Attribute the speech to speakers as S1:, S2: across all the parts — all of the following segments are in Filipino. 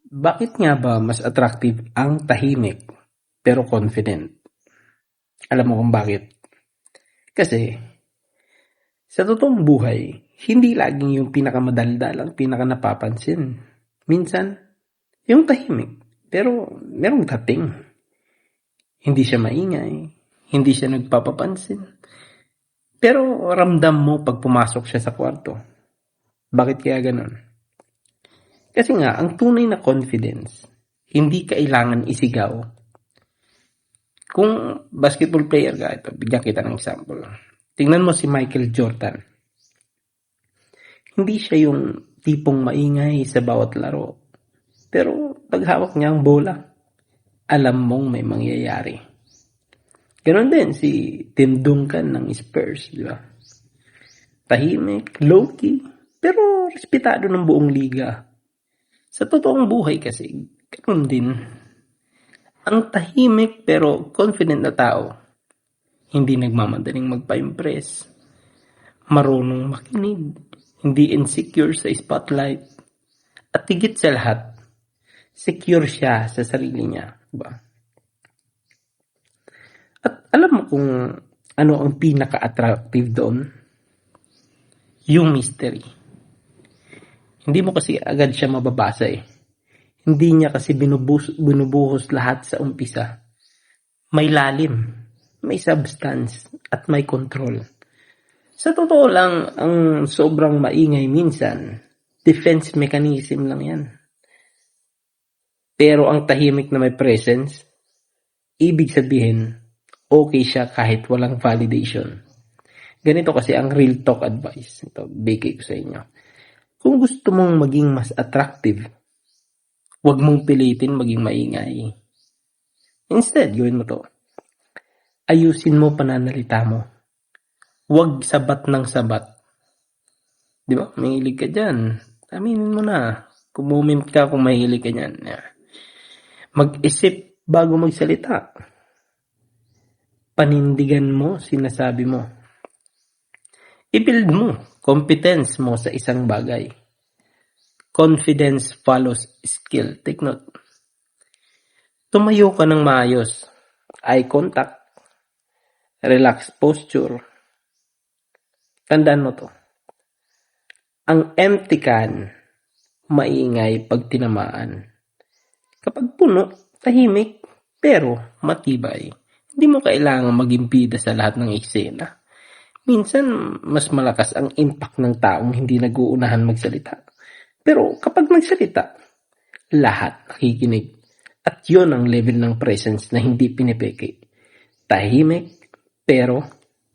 S1: Bakit nga ba mas attractive ang tahimik pero confident? Alam mo kung bakit? Kasi sa totoong buhay, hindi laging yung pinakamadaldal ang pinakanapapansin. Minsan, yung tahimik pero merong dating. Hindi siya maingay, hindi siya nagpapapansin. Pero ramdam mo pag pumasok siya sa kwarto. Bakit kaya ganun? Kasi nga, ang tunay na confidence, hindi kailangan isigaw. Kung basketball player ka, ito, bigyan kita ng example. Tingnan mo si Michael Jordan. Hindi siya yung tipong maingay sa bawat laro. Pero pag hawak niya ang bola, alam mong may mangyayari. Ganon din si Tim Duncan ng Spurs, di ba? Tahimik, low-key, pero respetado ng buong liga. Sa totoong buhay kasi, ganoon din. Ang tahimik pero confident na tao, hindi nagmamadaling magpa-impress, marunong makinig, hindi insecure sa spotlight, at higit sa lahat, secure siya sa sarili niya. Diba? At alam mo kung ano ang pinaka-attractive doon? Yung mystery. Hindi mo kasi agad siya mababasa eh. Hindi niya kasi binubuhos lahat sa umpisa. May lalim, may substance, at may control. Sa totoo lang, ang sobrang maingay minsan, defense mechanism lang yan. Pero ang tahimik na may presence, ibig sabihin, okay siya kahit walang validation. Ganito kasi ang real talk advice. Ito, bigay ko sa inyo. Kung gusto mong maging mas attractive, huwag mong pilitin maging maingay. Instead, gawin mo to. Ayusin mo pananalita mo. Huwag sabat ng sabat. Di ba? Mahilig ka dyan. Aminin mo na. Kumumint ka kung mahilig ka dyan. Mag-isip bago magsalita. Panindigan mo, sinasabi mo. I-build mo, competence mo sa isang bagay. Confidence follows skill. Take note. Tumayo ka ng maayos. Eye contact. Relax posture. Tandaan mo to. Ang empty can, maingay pag tinamaan. Kapag puno, tahimik, pero matibay. Hindi mo kailangang maging bida sa lahat ng eksena. Minsan, mas malakas ang impact ng taong hindi nag-uunahan magsalita. Pero kapag nagsalita, lahat nakikinig. At yun ang level ng presence na hindi pinipeke. Tahimik, pero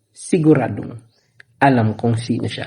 S1: siguradong alam kung sino siya.